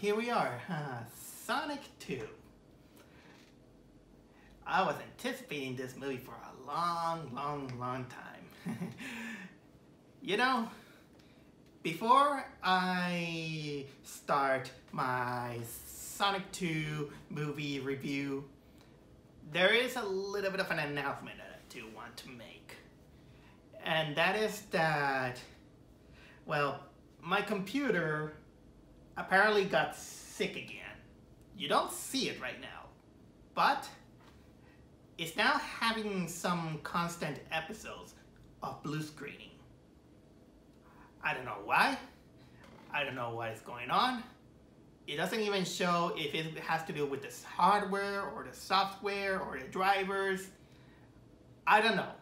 here we are, Sonic 2. I was anticipating this movie for a long time. You know, before I start my Sonic 2 movie review, there is a little bit of an announcement that I do want to make. And that is that, well, my computer apparently got sick again. You don't see it right now, but it's now having some constant episodes of blue screening. I don't know why. I don't know what is going on. It doesn't even show if it has to do with the hardware or the software or the drivers. I don't know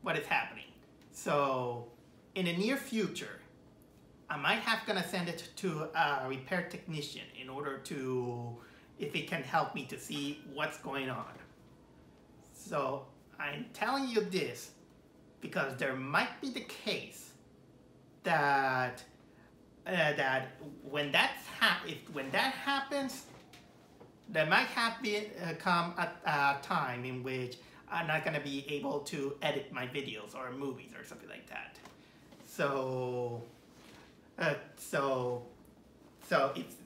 what is happening. So in the near future, I might have gonna send it to a repair technician in order to, if it can help me to see what's going on. So I'm telling you this because there might be the case that when that happens, there might have come a time in which I'm not gonna be able to edit my videos or movies or something like that. So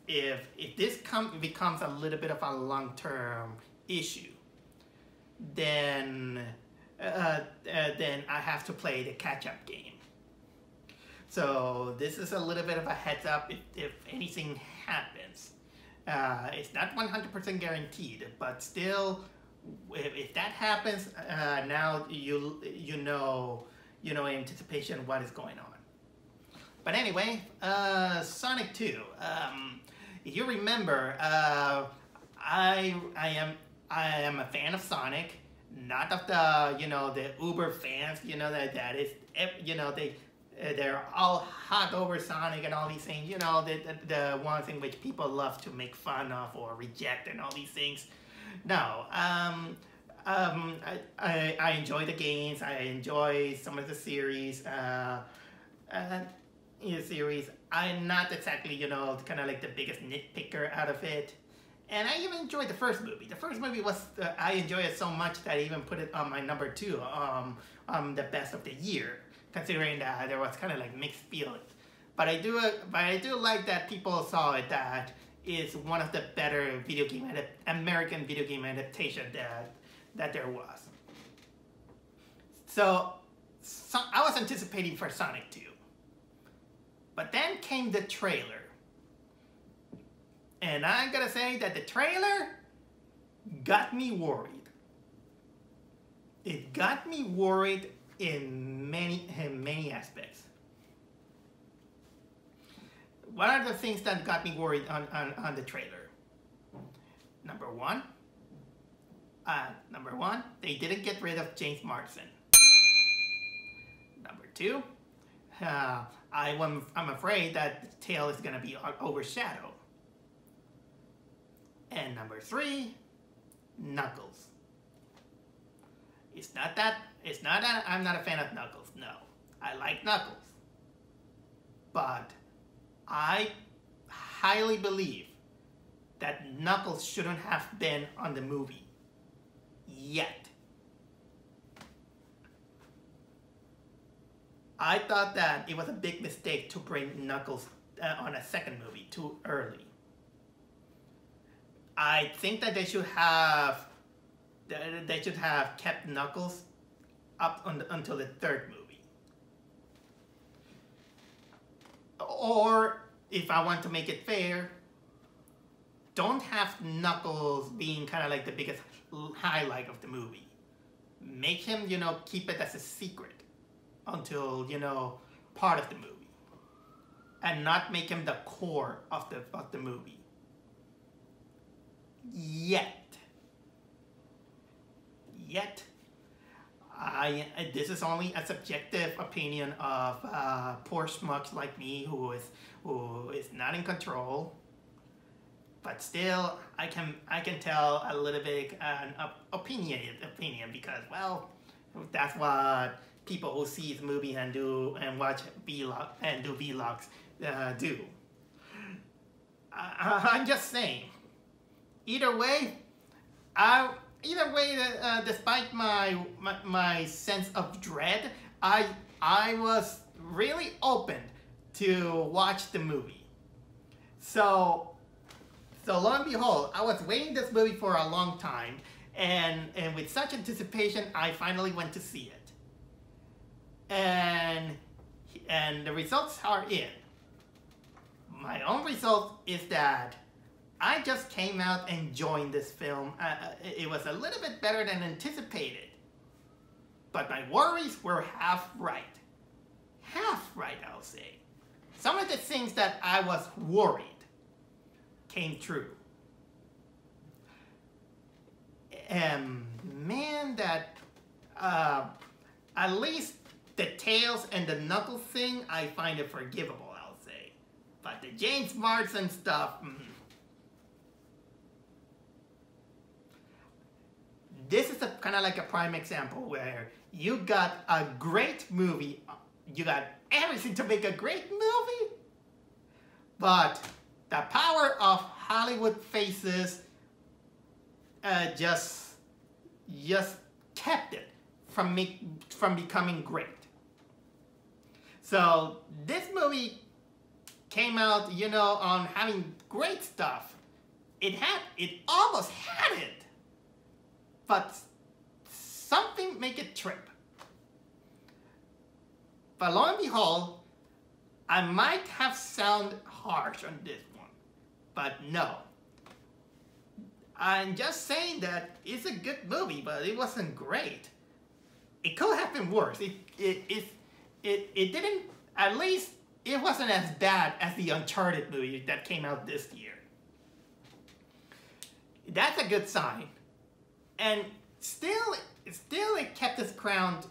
if this becomes a little bit of a long-term issue, then I have to play the catch-up game. So this is a little bit of a heads up if anything happens. It's not 100% guaranteed, but still, if that happens, now you know in anticipation what is going on. But anyway, Sonic 2. If you remember, I am a fan of Sonic, not of the Uber fans. They're all hot over Sonic and all these things. The ones in which people love to make fun of or reject and all these things. No, I enjoy the games. I enjoy some of the series. I'm not exactly, kind of like the biggest nitpicker out of it. And I even enjoyed the first movie. The first movie was, I enjoyed it so much that I even put it on my number 2, the best of the year, considering that there was kind of like mixed feelings. But I do like that people saw it that is one of the better American video game adaptation that there was. So I was anticipating for Sonic 2. But then came the trailer. And I'm gonna say that the trailer got me worried. It got me worried in many aspects. What are the things that got me worried on the trailer? Number one, they didn't get rid of James Marsden. Number 2, I'm afraid that the tail is gonna be overshadowed. And number 3, Knuckles. It's not that I'm not a fan of Knuckles. No, I like Knuckles. But I highly believe that Knuckles shouldn't have been on the movie yet. I thought that it was a big mistake to bring Knuckles on a second movie too early. I think that they should have kept Knuckles up until the 3rd movie. Or if I want to make it fair, don't have Knuckles being kind of like the biggest highlight of the movie. Make him, keep it as a secret until, part of the movie. And not make him the core of the movie. Yet, this is only a subjective opinion of poor schmucks like me who is not in control. But still, I can tell a little bit an opinion because, well, that's what people who see the movie and watch vlogs do. I'm just saying. Either way, despite my sense of dread, I was really open to watch the movie. So lo and behold, I was waiting this movie for a long time, and with such anticipation, I finally went to see it. And the results are in. My own result is that I just came out enjoying this film. It was a little bit better than anticipated. But my worries were half right. Half right, I'll say. Some of the things that I was worried came true. And man, that at least the Tails and the Knuckles thing, I find it forgivable, I'll say. But the James Marsden stuff, This is kind of like a prime example where you got a great movie, you got everything to make a great movie, but the power of Hollywood faces just kept it from becoming great. So this movie came out, you know, on having great stuff. It almost had it. But something make it trip. But lo and behold, I might have sounded harsh on this one, but no. I'm just saying that it's a good movie, but it wasn't great. It could have been worse. It didn't, at least it wasn't as bad as the Uncharted movie that came out this year. That's a good sign. And still it kept its crown,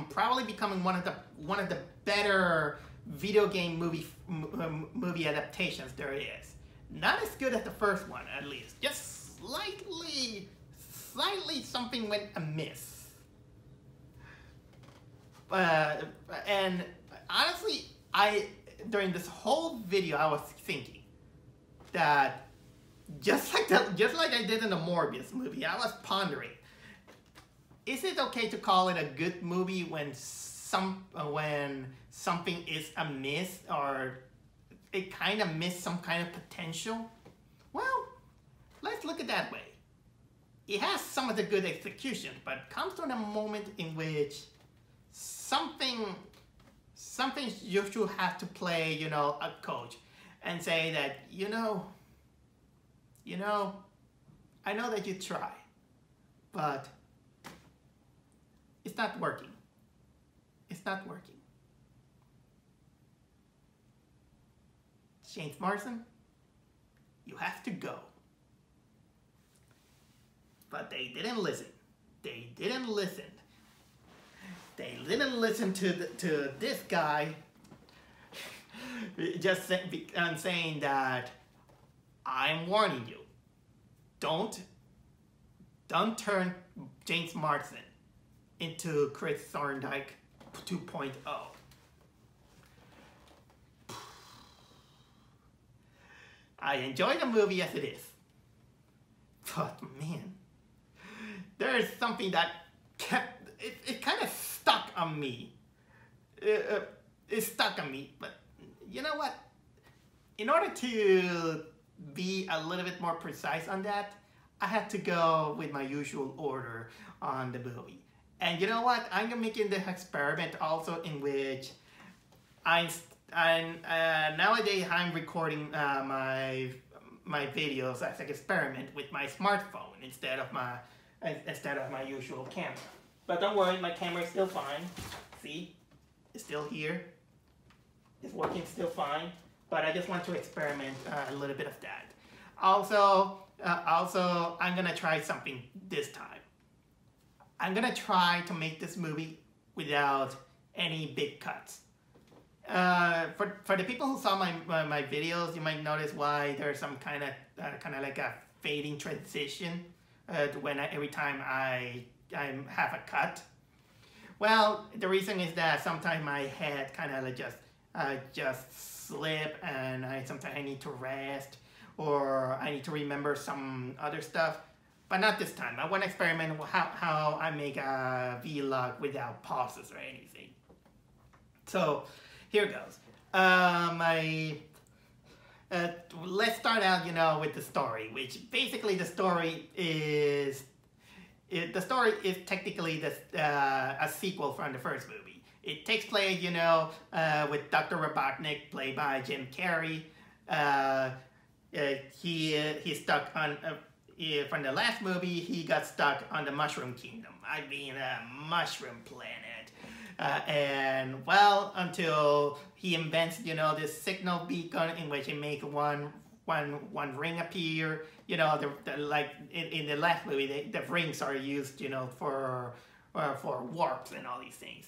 probably becoming one of the better video game movie adaptations there is. Not as good as the first one, at least. Just slightly something went amiss. And honestly, during this whole video, I was thinking that just like I did in the Morbius movie, I was pondering: is it okay to call it a good movie when something is amiss, or it kind of missed some kind of potential? Well, let's look at it that way. It has some of the good execution, but it comes to a moment in which something you should have to play, you know, a coach and say that, you know, I know that you try, but it's not working. It's not working. James Marsden, you have to go. But they didn't listen. They didn't listen. They didn't listen to this guy just saying that I'm warning you. Don't turn James Marsden into Chris Thorndike 2.0. I enjoy the movie as it is, but man, there is something that kept it kind of stuck on me. It stuck on me, but you know what? In order to be a little bit more precise on that, I had to go with my usual order on the movie. And you know what? I'm making the experiment also in which nowadays I'm recording my videos as an experiment with my smartphone instead of my usual camera. But don't worry, my camera is still fine. See, it's still here. It's working still fine. But I just want to experiment a little bit of that. Also, I'm gonna try something this time. I'm gonna try to make this movie without any big cuts. For the people who saw my videos, you might notice why there's some kind of like a fading transition every time I have a cut. Well, the reason is that sometimes my head kind of just slip, and sometimes I need to rest, or I need to remember some other stuff. But not this time. I want to experiment with how I make a vlog without pauses or anything. So here goes. Let's start out, with the story, which basically the story is technically a sequel from the first movie. It takes place, with Dr. Robotnick, played by Jim Carrey. He's stuck on, from the last movie, he got stuck on the Mushroom Kingdom. I mean, a mushroom planet. And well, until he invents, this signal beacon in which he makes one ring appear. Like in the last movie, the rings are used, for warps and all these things.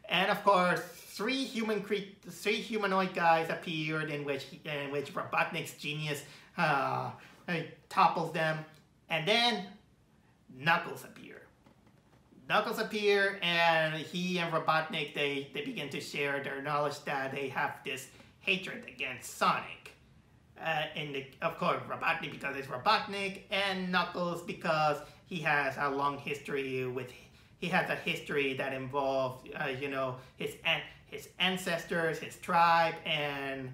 And of course, three humanoid guys appeared in which Robotnik's genius topples them, and then Knuckles appear, and he and Robotnik they begin to share their knowledge that they have this hatred against Sonic. Of course, Robotnik because it's Robotnik, and Knuckles because he has a long history he has a history that involves, his ancestors, his tribe, and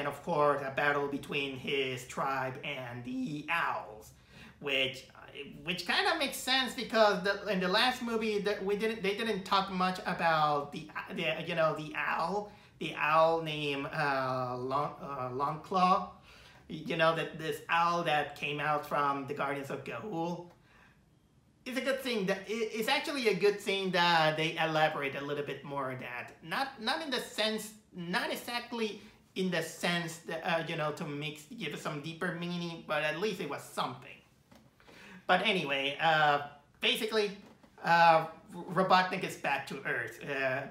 of course a battle between his tribe and the Owls, which kind of makes sense because in the last movie they didn't talk much about the owl named Longclaw, this owl that came out from the Guardians of Ga'Hoole. It's a good thing it's actually a good thing that they elaborate a little bit more on that. Not exactly in the sense that to give it some deeper meaning, but at least it was something. But anyway, basically, Robotnik is back to Earth,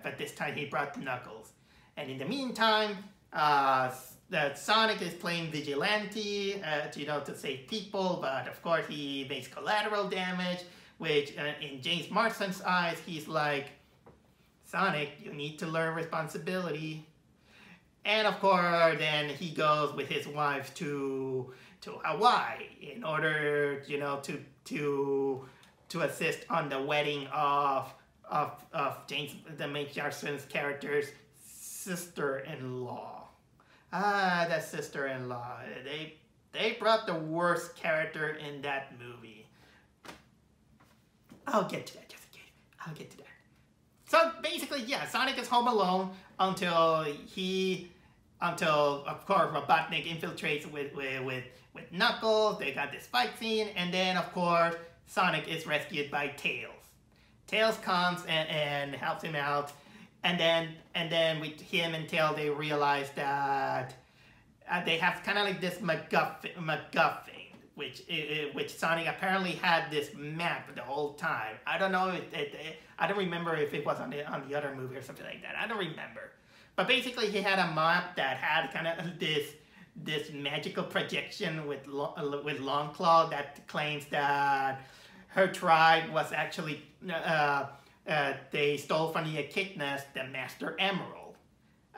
but this time he brought Knuckles. And in the meantime, Sonic is playing vigilante, to save people, but of course he makes collateral damage, which in James Marsden's eyes, he's like, Sonic, you need to learn responsibility. And of course, then he goes with his wife to Hawaii in order, to assist on the wedding of James Marsden's character's sister-in-law. That sister-in-law. They brought the worst character in that movie. I'll get to that, just in case. I'll get to that. So basically, yeah, Sonic is home alone until of course Robotnik infiltrates with Knuckles. They got this fight scene, and then of course Sonic is rescued by Tails. Tails comes and helps him out, and then with him and Tails they realize that they have kind of like this MacGuffin, which Sonic apparently had this map the whole time. I don't know. I don't remember if it was on the other movie or something like that. I don't remember. But basically, he had a map that had kind of this magical projection with Longclaw that claims that her tribe was actually they stole from the Echidnas the Master Emerald,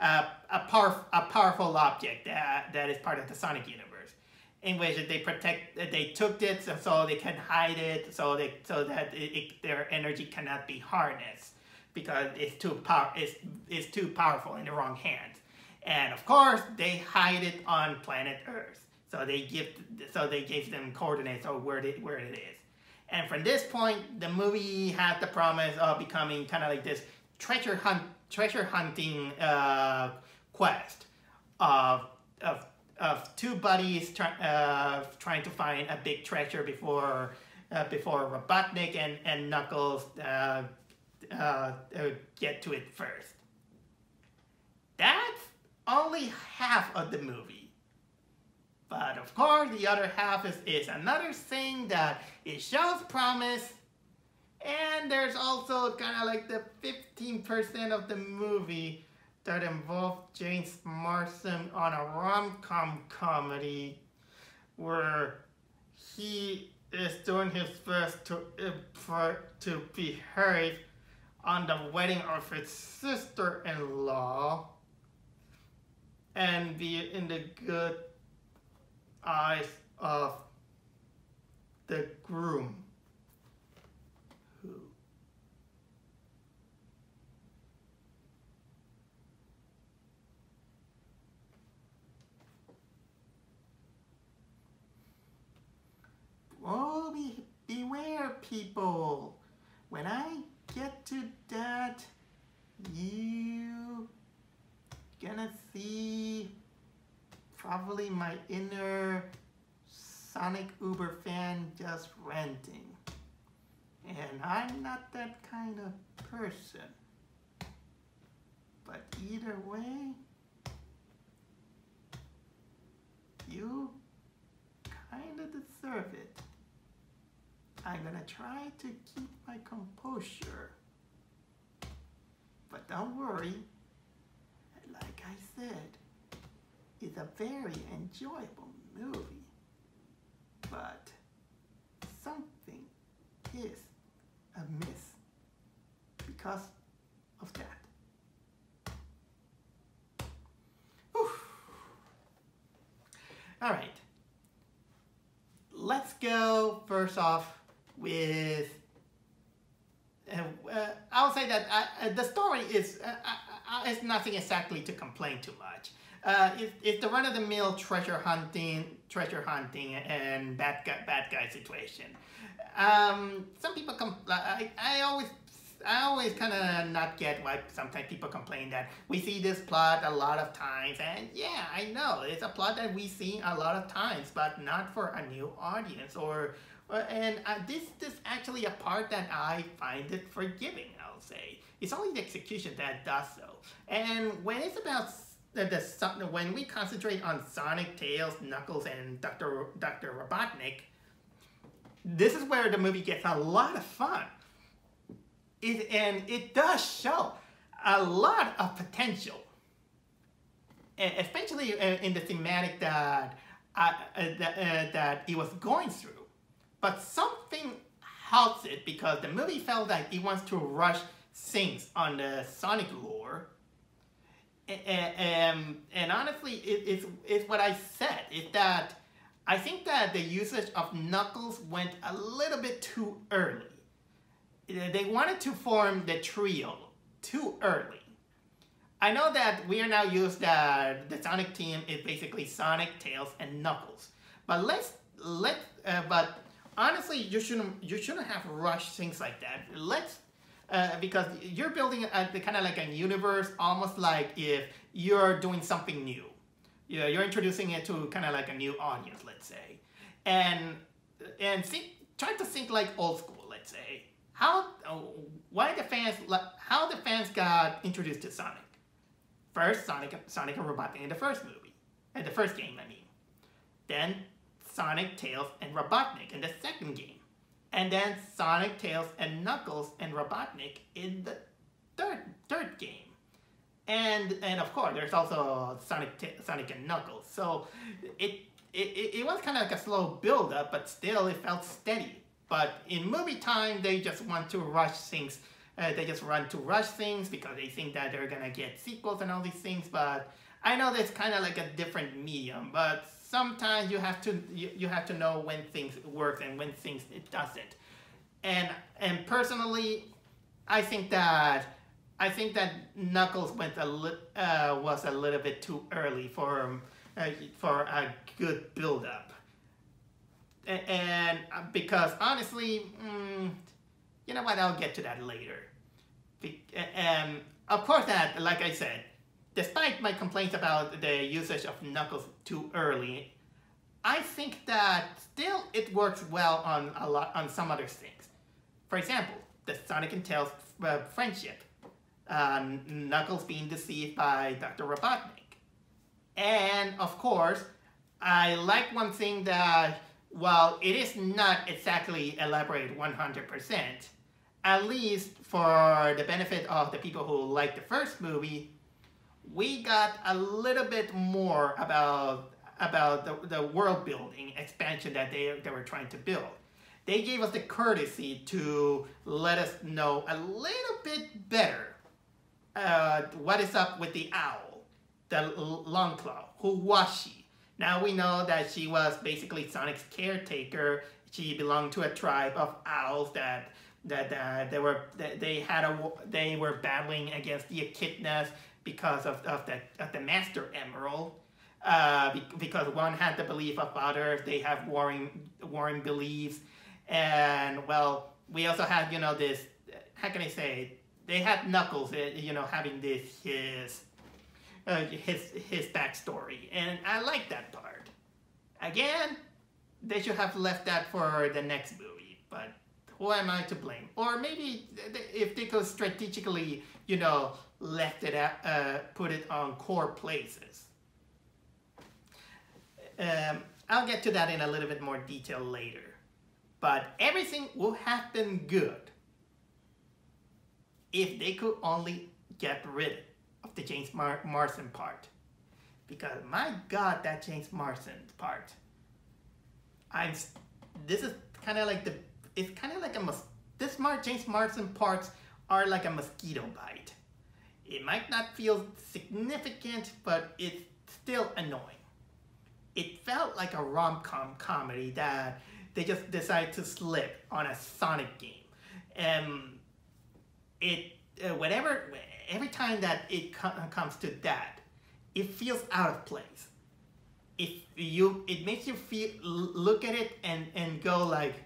a powerful object that is part of the Sonic universe, in which they took it so they can hide it, so that their energy cannot be harnessed because it's too powerful in the wrong hands. And of course, they hide it on planet Earth. So they give them coordinates of where it is. And from this point, the movie had the promise of becoming kind of like this treasure hunting quest of two buddies trying to find a big treasure before Robotnik and Knuckles get to it first. That's only half of the movie. But of course, the other half is another thing that it shows promise, and there's also kind of like the 15% of the movie that involved James Marsden on a rom-com comedy where he is doing his best to behave on the wedding of his sister-in-law and be in the good eyes of the groom who oh, beware, people. When I get to that, you gonna see probably my inner Sonic Uber fan just ranting. And I'm not that kind of person. But either way, you kind of deserve it. I'm gonna try to keep my composure. But don't worry, like I said, it's a very enjoyable movie. But something is amiss because of that. Whew. All right. Let's go first off with, I'll say that the story is nothing exactly to complain too much. It's the run-of-the-mill treasure hunting and bad guy situation. Some people I always kind of not get why sometimes people complain that we see this plot a lot of times, and yeah, I know it's a plot that we see a lot of times, but not for a new audience. This actually a part that I find it forgiving. I'll say it's only the execution that does so, and when it's about when we concentrate on Sonic, Tails, Knuckles, and Dr. Robotnick, this is where the movie gets a lot of fun. It does show a lot of potential, especially in the thematic that it was going through. But something halts it because the movie felt like it wants to rush things on the Sonic lore. And honestly, it's what I said. Is that I think that the usage of Knuckles went a little bit too early. They wanted to form the trio too early. I know that we are now used that the Sonic team is basically Sonic, Tails, and Knuckles. But but honestly, you shouldn't have rushed things like that. Because you're building kind of like a universe, almost like if you're doing something new. You're introducing it to kind of like a new audience, let's say, and try to think like old school, let's say. How the fans got introduced to Sonic? First, Sonic and Robotnick in the first movie, the first game, I mean. Then Sonic, Tails, and Robotnick in the second game. And then Sonic, Tails, and Knuckles and Robotnick in the third game. And of course, there's also Sonic and Knuckles. So it was kind of like a slow build-up, but still it felt steady. But in movie time, they just want to rush things. They just run to rush things because they think that they're gonna get sequels and all these things. But I know that's kind of like a different medium. But sometimes you have to know when things work and when things it doesn't. And personally, I think that Knuckles was a little bit too early for a good build-up. And because honestly, you know what? I'll get to that later. Of course, that like I said, despite my complaints about the usage of Knuckles too early, I think that still it works well on some other things. For example, the Sonic and Tails friendship, Knuckles being deceived by Dr. Robotnick, and of course, I like one thing that while it is not exactly elaborated 100%, at least for the benefit of the people who like the first movie, we got a little bit more about the world building expansion that they were trying to build. They gave us the courtesy to let us know a little bit better what is up with the owl, the Longclaw, who was she, Now we know that she was basically Sonic's caretaker. She belonged to a tribe of owls that they were battling against the echidnas because of the Master Emerald. Because one had the belief of others, they have warring beliefs, and well, we also had, you know, this, how can I say, they had Knuckles, you know, having this his backstory, and I like that part. Again, they should have left that for the next movie, but who am I to blame? Or maybe if they could strategically, you know, left it put it on core places. I'll get to that in a little bit more detail later. But everything will have been good if they could only get rid of the James Marsden part. Because my God, that James Marsden part, this is kind of like it's kind of like James Marsden parts are like a mosquito bite. It might not feel significant, but it's still annoying. It felt like a rom-com comedy that they just decided to slip on a Sonic game. Every time that it comes to that, it feels out of place. It makes you look at it and go like,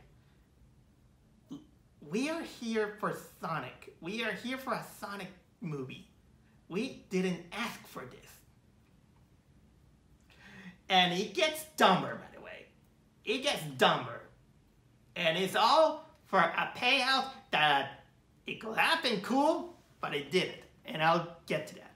we are here for Sonic. We are here for a Sonic movie. We didn't ask for this. And it gets dumber, by the way. It gets dumber. And it's all for a payout that it could have been cool, but it didn't. And I'll get to that.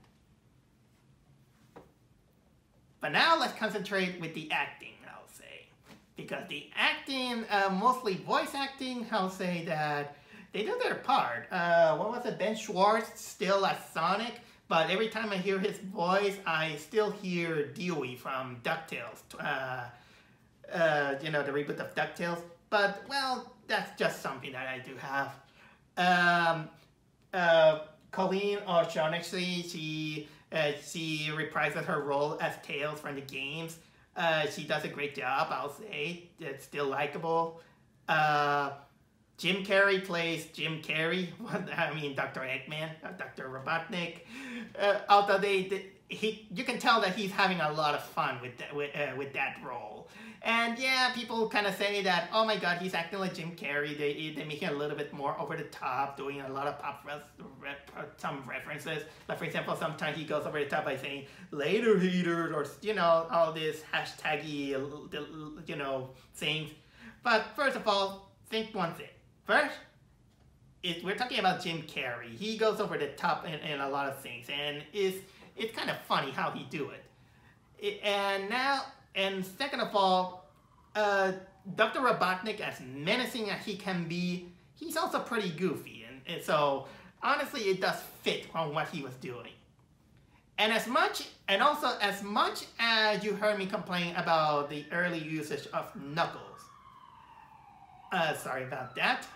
But now let's concentrate with the acting, I'll say. Because the acting, mostly voice acting, I'll say that they do their part. What was it? Ben Schwartz still as Sonic. But every time I hear his voice, I still hear Dewey from DuckTales. You know, the reboot of DuckTales. But, well, that's just something that I do have. Colleen O'Shaughnessy, she reprises her role as Tails from the games. She does a great job, I'll say. It's still likable. Jim Carrey plays Jim Carrey. I mean, Dr. Eggman, Dr. Robotnick. Although you can tell that he's having a lot of fun with that role. And yeah, people kind of say that, oh my God, he's acting like Jim Carrey. They make it a little bit more over the top, doing a lot of some references. Like for example, sometimes he goes over the top by saying "later haters" or you know all this hashtaggy you know things. But first of all, think one thing. First, we're talking about Jim Carrey. He goes over the top in a lot of things, and it's kind of funny how he do it. And second of all, Dr. Robotnick, as menacing as he can be, he's also pretty goofy, and so honestly, it does fit on what he was doing. And as much as you heard me complain about the early usage of Knuckles. Sorry about that.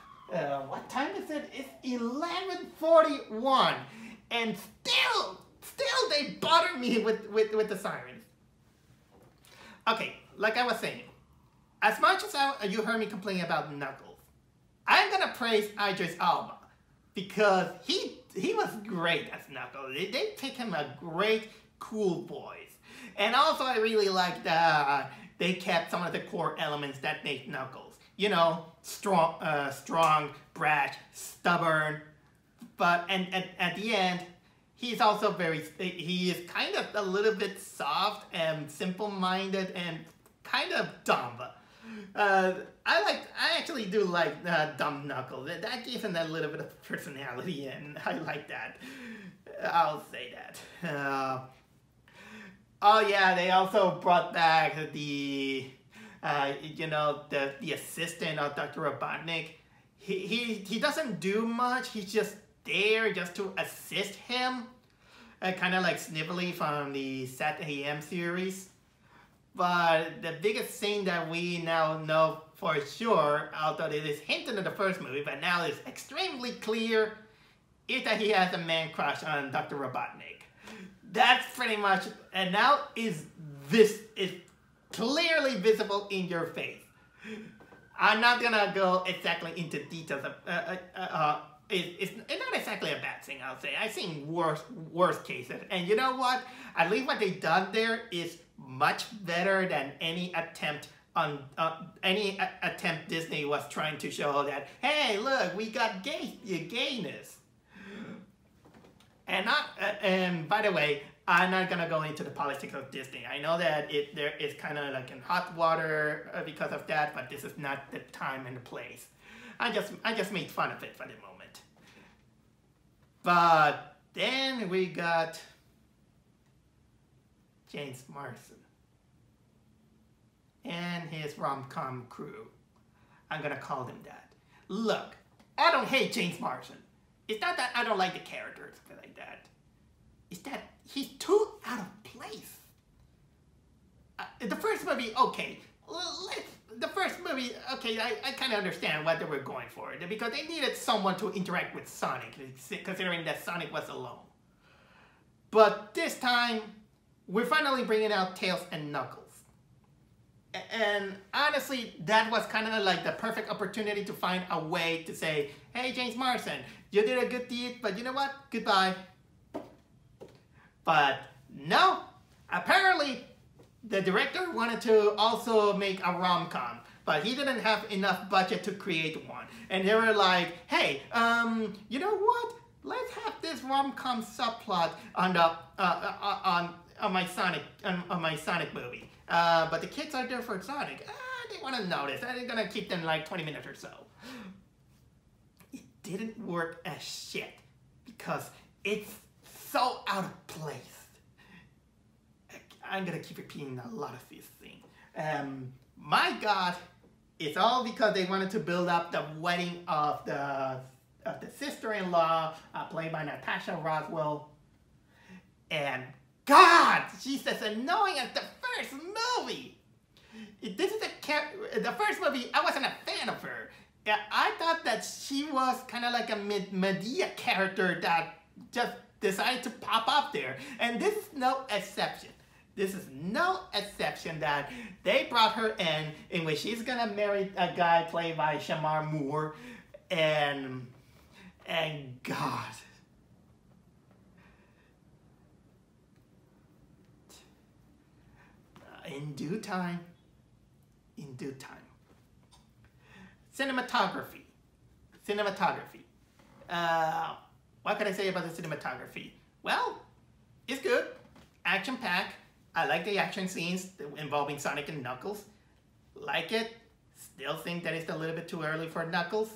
What time is it? It's 11:41, and still they bother me with the sirens. Okay, like I was saying, as much as you heard me complain about Knuckles, I'm gonna praise Idris Elba because he was great as Knuckles. They pick him a great, cool voice, and also I really liked they kept some of the core elements that make Knuckles. You know, strong, brash, stubborn, but at the end, he's also he is kind of a little bit soft and simple-minded and kind of dumb. I actually do like dumb Knuckles. That gives him that little bit of personality, and I like that. I'll say that. Oh yeah, they also brought back the you know, the assistant of Dr. Robotnick. He doesn't do much. He's just there just to assist him. Kind of like Snivelly from the Sat AM series. But the biggest thing that we now know for sure, although it is hinted in the first movie, but now it's extremely clear, is that he has a man crush on Dr. Robotnick. That's pretty much, and now this is clearly visible in your face. I'm not gonna go exactly into details of, it's not exactly a bad thing, I'll say. I've seen worse cases. And you know what? At least what they done there is much better than any attempt Disney was trying to show that, hey, look, we got gayness. And by the way, I'm not gonna go into the politics of Disney. I know that there is kind of like in hot water because of that, but this is not the time and the place. I just made fun of it for the moment. But then we got James Marsden and his RomCom crew. I'm gonna call them that. Look, I don't hate James Marsden. It's not that I don't like the characters like that. It's that he's too out of place. The first movie, okay. The first movie, okay, I kind of understand what they were going for. Because they needed someone to interact with Sonic, considering that Sonic was alone. But this time, we're finally bringing out Tails and Knuckles. And honestly, that was kind of like the perfect opportunity to find a way to say, hey, James Marsden, you did a good deed, but you know what? Goodbye. But no, apparently the director wanted to also make a rom-com, but he didn't have enough budget to create one. And they were like, hey, you know what? Let's have this rom-com subplot on the on my Sonic movie. But the kids are there for Sonic. They want to notice. I'm gonna keep them like 20 minutes or so. It didn't work as shit because it's so out of place. I'm gonna keep repeating a lot of these things. My God, it's all because they wanted to build up the wedding of the sister-in-law, played by Natasha Rothwell. And God, she's as annoying as the first movie. This is the first movie. I wasn't a fan of her. Yeah, I thought that she was kind of like a Medea character that just decided to pop up there, and this is no exception. This is no exception that they brought her in which she's gonna marry a guy played by Shamar Moore, and God. In due time. Cinematography. What can I say about the cinematography? Well, it's good. Action-packed. I like the action scenes involving Sonic and Knuckles. Like it. Still think that it's a little bit too early for Knuckles.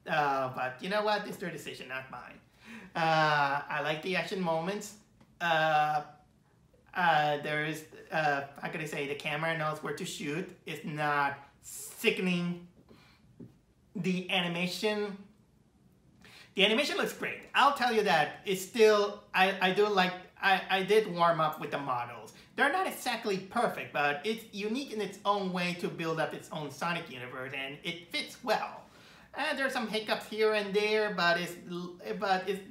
But you know what? It's their decision, not mine. I like the action moments. There's, how can I say, the camera knows where to shoot. It's not sickening. The animation looks great. I'll tell you that. It's still, I did warm up with the models. They're not exactly perfect, but it's unique in its own way to build up its own Sonic universe, and it fits well. And there's some hiccups here and there, but it's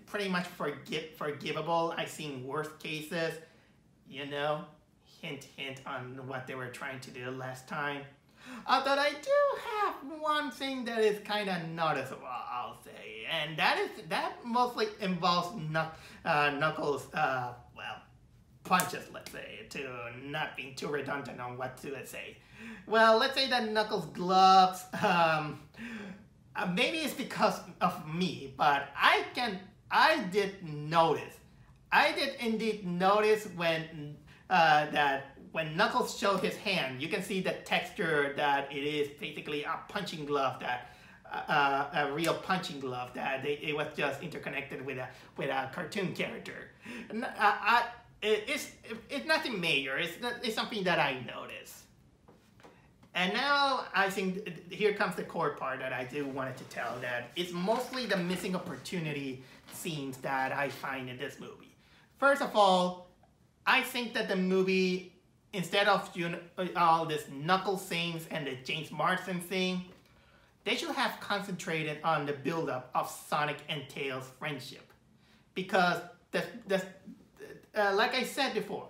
pretty much forgivable. I've seen worse cases. You know, hint, hint on what they were trying to do last time. Although I do have one thing that is kind of noticeable, I'll say, and that mostly involves Knuckles, punches, let's say, to not being too redundant on what to say. Well, let's say that Knuckles' gloves, maybe it's because of me, but I did indeed notice when when Knuckles showed his hand, you can see the texture that it is basically a punching glove, a real punching glove, that it was just interconnected with a cartoon character. It's nothing major. It's something that I noticed. And now I think here comes the core part that I do wanted to tell, that it's mostly the missing opportunity scenes that I find in this movie. First of all, I think that the movie, instead of all this Knuckles things and the James Marsden thing, they should have concentrated on the buildup of Sonic and Tails' friendship. Because, like I said before,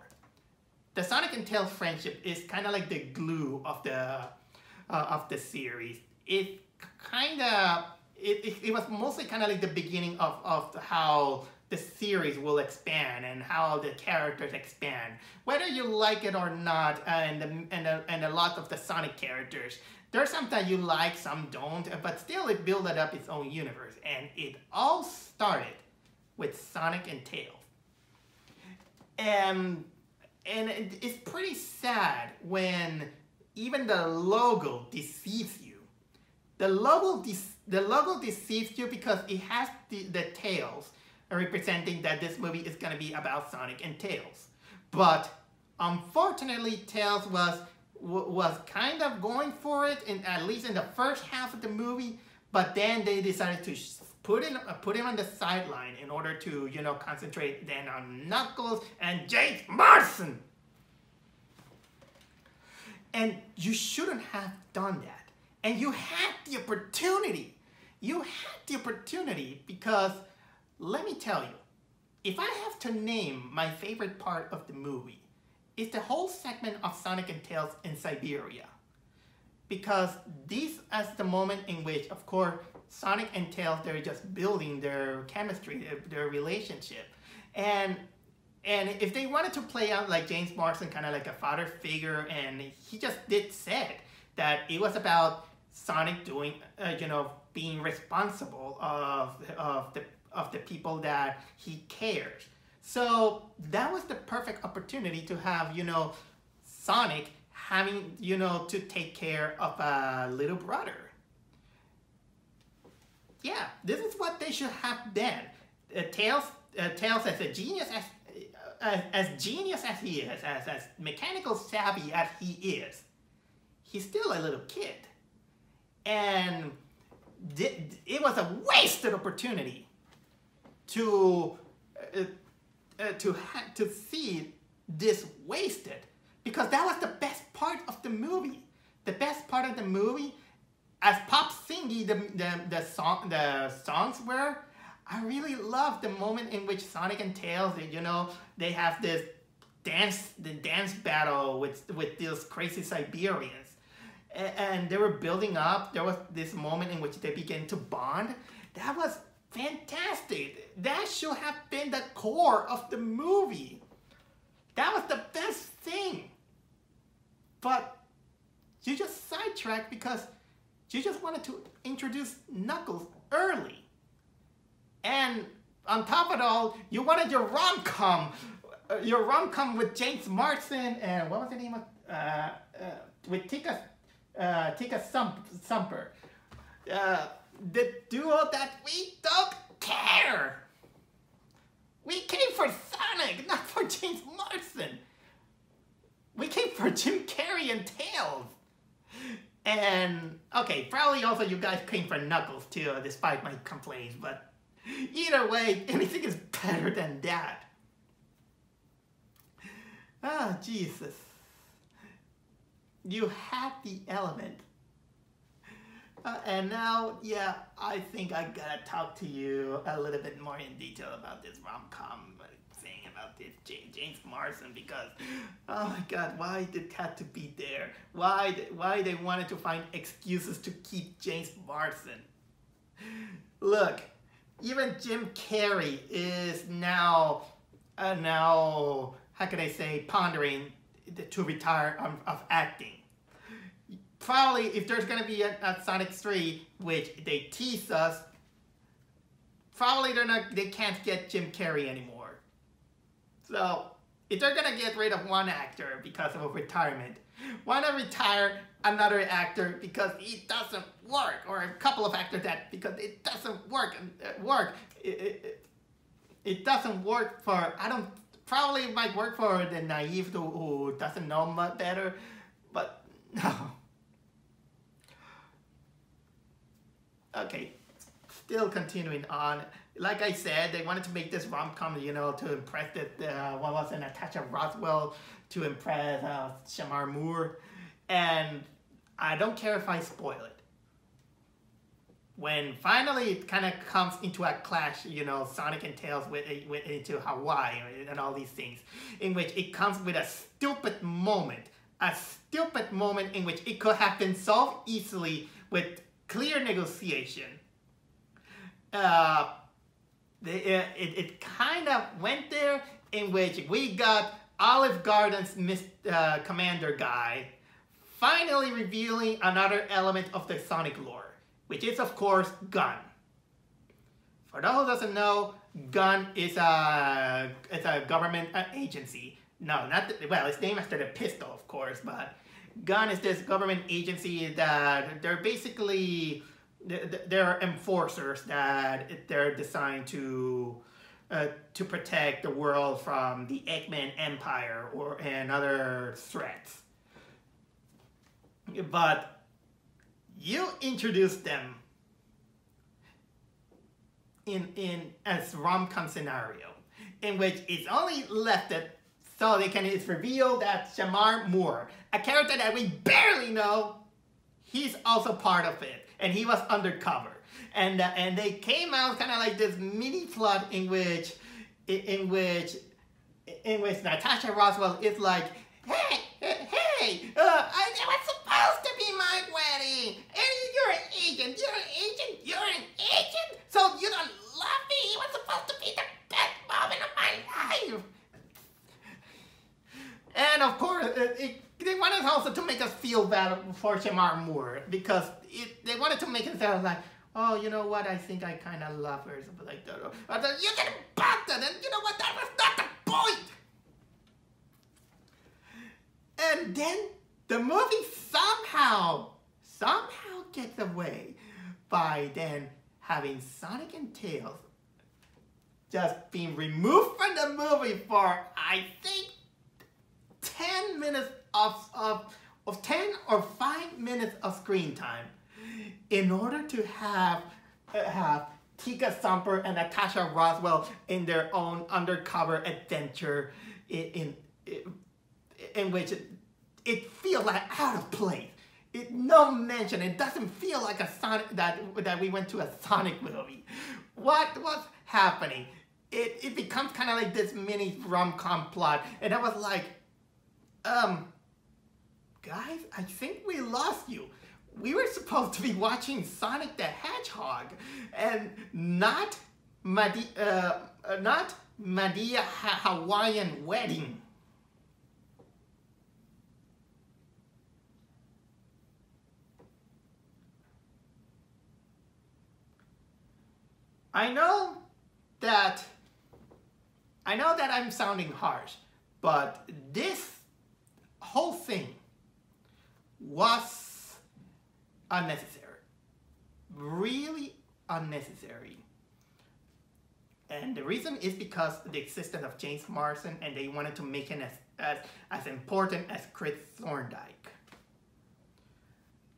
the Sonic and Tails friendship is kind of like the glue of the series. It kind of it was mostly kind of like the beginning of how the series will expand and how the characters expand. Whether you like it or not, and a lot of the Sonic characters, there's some that you like, some don't, but still it built up its own universe. And it all started with Sonic and Tails. And it's pretty sad when even the logo deceives you. The logo deceives you because it has the tails representing that this movie is going to be about Sonic and Tails. But unfortunately, Tails was kind of going for it, at least in the first half of the movie, but then they decided to put him on the sideline in order to, you know, concentrate then on Knuckles and James Marsden. And you shouldn't have done that. And you had the opportunity. You had the opportunity because, let me tell you, if I have to name my favorite part of the movie, it's the whole segment of Sonic and Tails in Siberia. Because this is the moment in which, of course, Sonic and Tails, they're just building their chemistry, their relationship. And if they wanted to play out like James Marsden, kind of like a father figure, and he just said that it was about Sonic doing, you know, being responsible of the people that he cares. So that was the perfect opportunity to have, you know, Sonic having, you know, to take care of a little brother. Yeah, this is what they should have done. Tails as a genius as genius as he is, as mechanical savvy as he is, he's still a little kid. And it was a wasted opportunity to see this wasted, because that was the best part of the movie. The best part of the movie, as pop singy the songs were, I really love the moment in which Sonic and Tails, you know, they have this dance battle with these crazy Siberians. And they were building up. There was this moment in which they began to bond. That was fantastic. That should have been the core of the movie. That was the best thing. But you just sidetracked because you just wanted to introduce Knuckles early. And on top of it all, you wanted your rom-com with James Marsden and what was the name of with Tika Sumper. The duo that we don't care. We came for Sonic, not for James Marsden. We came for Jim Carrey and Tails. And, okay, probably also you guys came for Knuckles too, despite my complaints, but either way, anything is better than that. Ah, Jesus. You had the element. And now, yeah, I think I gotta talk to you a little bit more in detail about this rom-com thing about this James Marsden, because, oh my God, why did it have to be there? Why they wanted to find excuses to keep James Marsden? Look, even Jim Carrey is now, how can I say, pondering to retire of acting. Probably, if there's going to be a Sonic 3, which they tease us, probably they can't get Jim Carrey anymore. So, if they're going to get rid of one actor because of a retirement, why not retire another actor because it doesn't work, or a couple of actors that because it doesn't work. It doesn't work for, probably it might work for the naive who doesn't know much better, but no. Okay, still continuing on. Like I said, they wanted to make this rom-com, you know, to impress what was it, Natasha Rothwell, to impress Shamar Moore, and I don't care if I spoil it. when finally it kind of comes into a clash, you know, Sonic and Tails into Hawaii and all these things, in which it comes with a stupid moment in which it could have been solved easily with clear negotiation. It kind of went there, in which we got Olive Garden's commander guy finally revealing another element of the Sonic lore, which is, of course, Gun. For those who doesn't know, Gun is a government agency. No, well, it's named after the pistol, of course, but Gun is this government agency that they're basically, they're enforcers that they're designed to protect the world from the Eggman Empire and other threats. But you introduce them in as RomCom scenario, in which it's only left that so it's revealed that Shamar Moore, a character that we barely know, he's also part of it, and he was undercover. And they came out kind of like this mini plot in which Natasha Roswell is like, hey, it was supposed to be my wedding, and you're an agent, so you don't love me. It was supposed to be the best moment of my life. And of course, they wanted also to make us feel bad for Shamar Moore, because they wanted to make it sound like, oh, you know what, I think I kind of love her, or something like that. Or you get busted, and you know what, that was not the point. And then the movie somehow gets away by then having Sonic and Tails just being removed from the movie for, I think, 10 minutes of 10 or 5 minutes of screen time, in order to have Tika Sumpter and Natasha Roswell in their own undercover adventure, in which it feels like out of place. No mention. It doesn't feel like a Sonic that we went to a Sonic movie. What's happening? It becomes kind of like this mini rom-com plot, and I was like, guys, I think we lost you. We were supposed to be watching Sonic the Hedgehog, and not Madea Hawaiian Wedding. I know that I'm sounding harsh, but this whole thing was unnecessary. Really unnecessary. And the reason is because of the existence of James Marsden, and they wanted to make him as important as Chris Thorndike.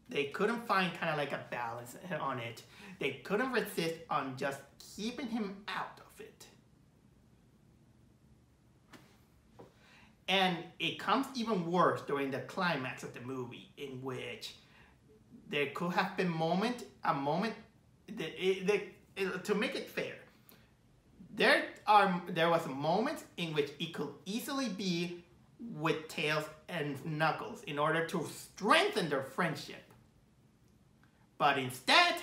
They couldn't find kind of like a balance on it. They couldn't resist on just keeping him out of it. And it comes even worse during the climax of the movie, in which there could have been a moment to make it fair. There was moments in which it could easily be with Tails and Knuckles in order to strengthen their friendship. But instead,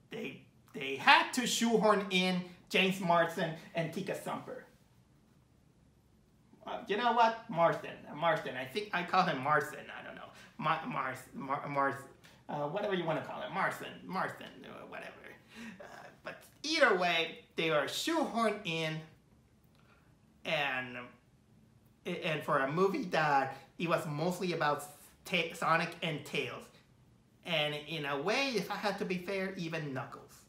they had to shoehorn in James Marsden and Tika Sumpter. You know what? Marsden. I think I call him Marsden. I don't know. Whatever you want to call him. Marsden, whatever. But either way, they are shoehorned in, and for a movie that it was mostly about Sonic and Tails. And in a way, if I had to be fair, even Knuckles.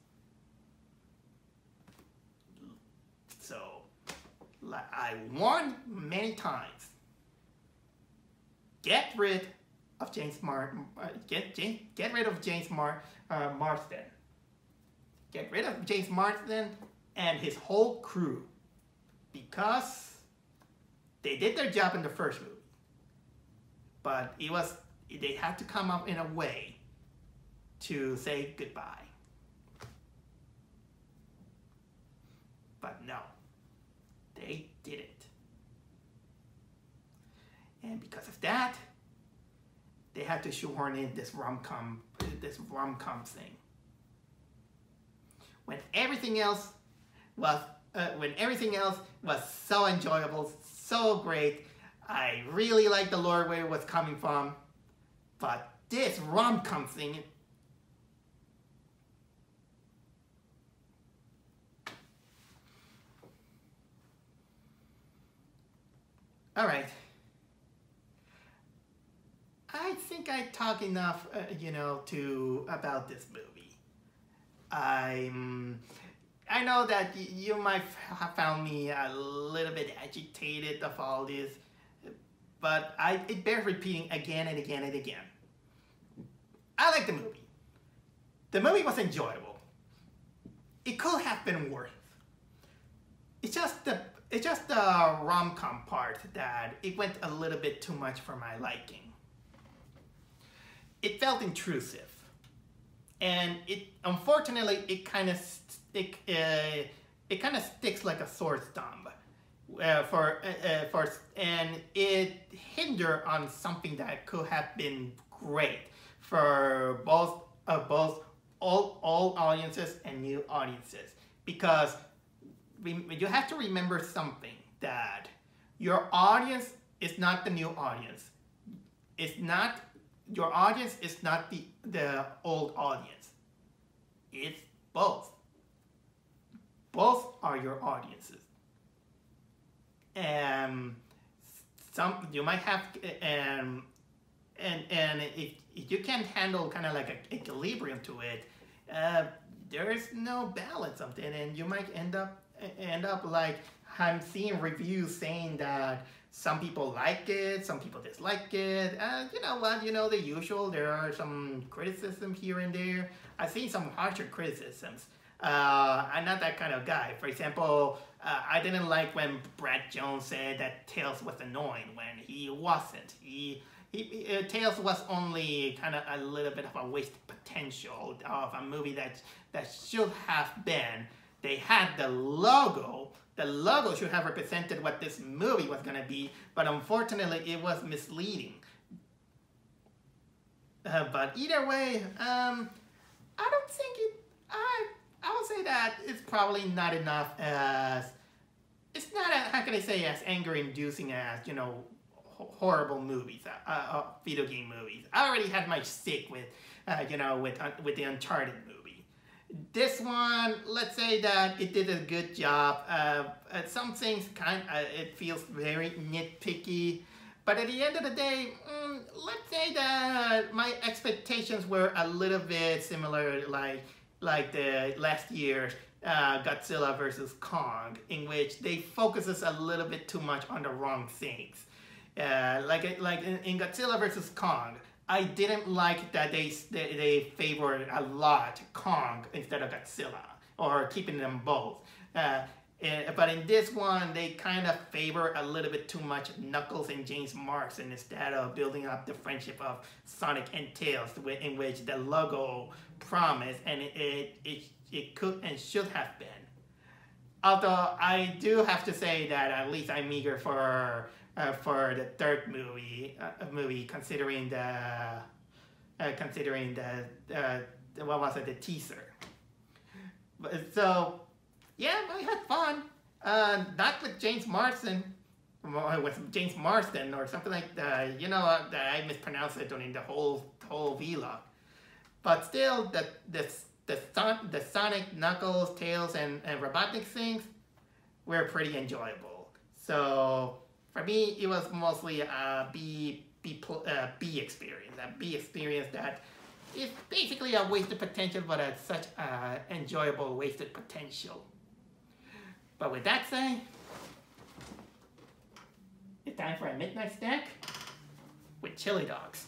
So, like I warned many times, get rid of James Marsden. Get rid of James Marsden. Get rid of James Marsden and his whole crew, because they did their job in the first movie. But they had to come up in a way to say goodbye. But no, they didn't. And because of that, they had to shoehorn in this rom-com thing. When everything else was so enjoyable, so great, I really liked the lore where it was coming from, but this rom-com thing. All right. I think I talked enough, about this movie. I know that you might have found me a little bit agitated of all this, but it bears repeating again and again and again. I like the movie. The movie was enjoyable. It could have been worse. It's just the rom-com part that it went a little bit too much for my liking. It felt intrusive, and unfortunately it kind of sticks like a sore thumb, and it hindered on something that could have been great for both old audiences and new audiences, because you have to remember something, that your audience is not the new audience. Your audience is not the old audience. It's both. Both are your audiences. Some you might have, and if you can't handle kind of like an equilibrium to it, there is no balance of it, and you might end up like I'm seeing reviews saying that some people like it, some people dislike it. You know what? The usual. There are some criticism here and there. I've seen some harsher criticisms. I'm not that kind of guy. For example, I didn't like when Brad Jones said that Tails was annoying when he wasn't. Tails was only kind of a little bit of a wasted potential of a movie that should have been. They had the logo. The logo should have represented what this movie was going to be, but unfortunately it was misleading. But either way, I don't think I would say that it's probably not enough as, it's not, how can I say, as anger-inducing as, horrible movies, video game movies. I already had my stick with, with the Uncharted movie. This one, let's say that it did a good job. Some things it feels very nitpicky, but at the end of the day, let's say that my expectations were a little bit similar, like the last year's Godzilla vs. Kong, in which they focuses a little bit too much on the wrong things. Like in Godzilla vs. Kong, I didn't like that they favored a lot Kong instead of Godzilla, or keeping them both. But in this one, they kind of favor a little bit too much Knuckles and James Marsden instead of building up the friendship of Sonic and Tails, in which the logo promised, and it could and should have been. Although I do have to say that at least I'm eager for the third movie, considering the what was it, the teaser. So yeah, I had fun. Not with James Marsden, with James Marsden or something like that. That I mispronounced it during the whole vlog. But still, the Sonic, Knuckles, Tails, and Robotnick things were pretty enjoyable. So for me, it was mostly a B experience. A B experience that is basically a wasted potential, but it's such an enjoyable wasted potential. But with that said, it's time for a midnight snack with chili dogs.